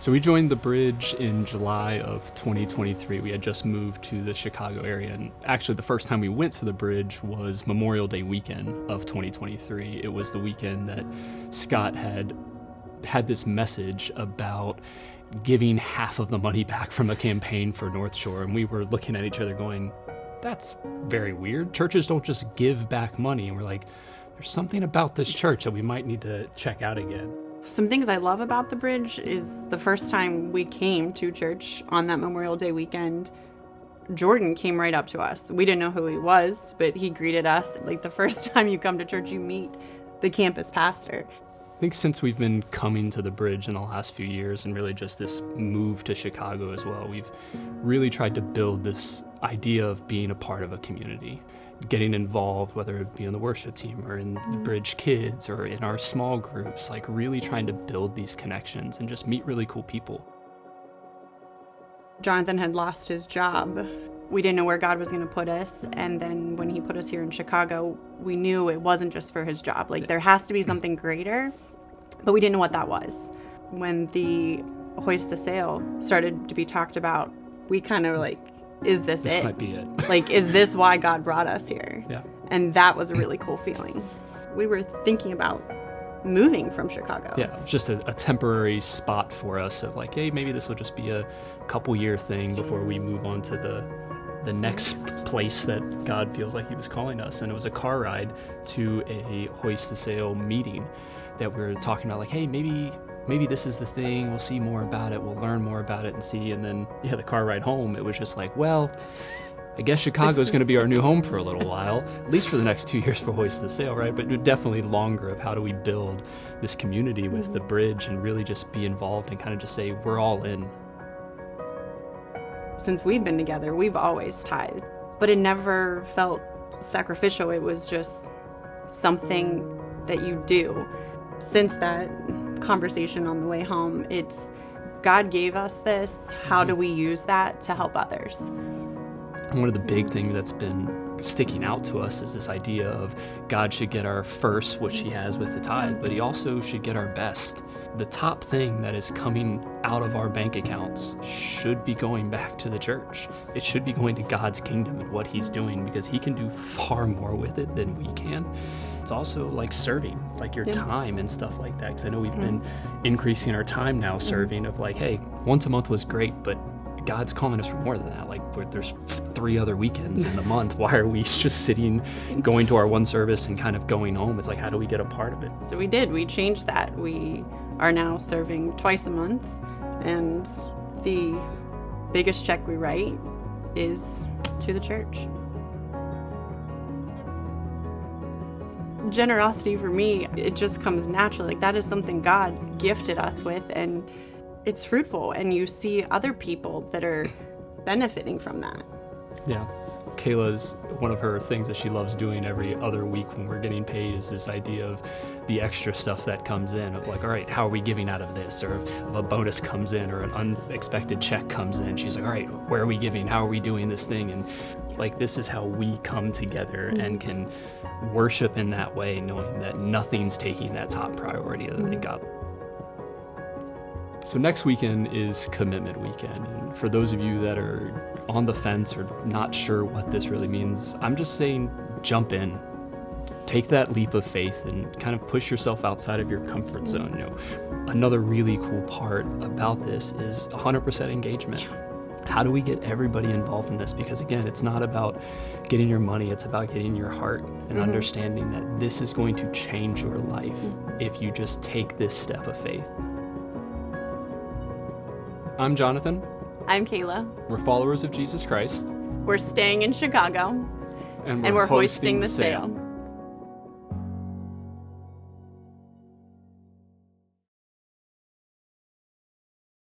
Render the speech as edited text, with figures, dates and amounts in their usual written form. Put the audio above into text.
So we joined the Bridge in July of 2023. We had just moved to the Chicago area, and actually the first time we went to the Bridge was Memorial Day weekend of 2023. It was the weekend that Scott had this message about giving half of the money back from a campaign for North Shore, and we were looking at each other going, that's very weird. Churches don't just give back money. And we're like, there's something about this church that we might need to check out again. Some things I love about the Bridge is the first time we came to church on that Memorial Day weekend, Jordan came right up to us. We didn't know who he was, but he greeted us. Like the first time you come to church, you meet the campus pastor. I think since we've been coming to the Bridge in the last few years, and really just this move to Chicago as well, we've really tried to build this idea of being a part of a community, getting involved, whether it be on the worship team or in the Bridge Kids or in our small groups, like really trying to build these connections and just meet really cool people. Jonathan had lost his job. We didn't know where God was going to put us. And then when he put us here in Chicago, we knew it wasn't just for his job. Like there has to be something greater, but we didn't know what that was. When the Hoist the Sail started to be talked about, we kind of like, is this it? This might be it. Like, is this why God brought us here? Yeah. And that was a really cool feeling. We were thinking about moving from Chicago. Yeah, just a temporary spot for us of like, hey, maybe this will just be a couple year thing before we move on to the next place that God feels like he was calling us. And it was a car ride to a Hoist the Sail meeting that we were talking about, like, hey, maybe this is the thing, we'll see more about it, we'll learn more about it and see. And then, the car ride home, it was just like, well, I guess Chicago's going to be our new home for a little while, at least for the next 2 years for Hoist the Sail, right? But definitely longer of how do we build this community with the Bridge and really just be involved and kind of just say, we're all in. Since we've been together, we've always tithed, but it never felt sacrificial. It was just something that you do. Since that conversation on the way home, it's God gave us this. How do we use that to help others? One of the big things that's been sticking out to us is this idea of God should get our first, which he has with the tithe, but he also should get our best. The top thing that is coming out of our bank accounts should be going back to the church. It should be going to God's kingdom and what he's doing, because he can do far more with it than we can. It's also like serving, like your time and stuff like that. Because I know we've been increasing our time now serving of like, hey, once a month was great, but God's calling us for more than that. Like there's 3 other weekends in the month. Why are we just sitting, going to our one service and kind of going home? It's like, how do we get a part of it? So we did. We changed that. We are now serving twice a month. And the biggest check we write is to the church. Generosity for me, it just comes naturally. Like that is something God gifted us with, and it's fruitful, and you see other people that are benefiting from that. Yeah. Kaela's, one of her things that she loves doing every other week when we're getting paid is this idea of the extra stuff that comes in of like, all right, how are we giving out of this? Or if a bonus comes in or an unexpected check comes in, she's like, all right, where are we giving? How are we doing this thing? And like, this is how we come together and can worship in that way, knowing that nothing's taking that top priority other than God. So next weekend is Commitment Weekend, and for those of you that are on the fence or not sure what this really means, I'm just saying jump in. Take that leap of faith and kind of push yourself outside of your comfort zone. Another really cool part about this is 100% engagement. How do we get everybody involved in this? Because again, it's not about getting your money, it's about getting your heart and understanding that this is going to change your life if you just take this step of faith. I'm Jonathan. I'm Kaela. We're followers of Jesus Christ. We're staying in Chicago. And we're hoisting the sail.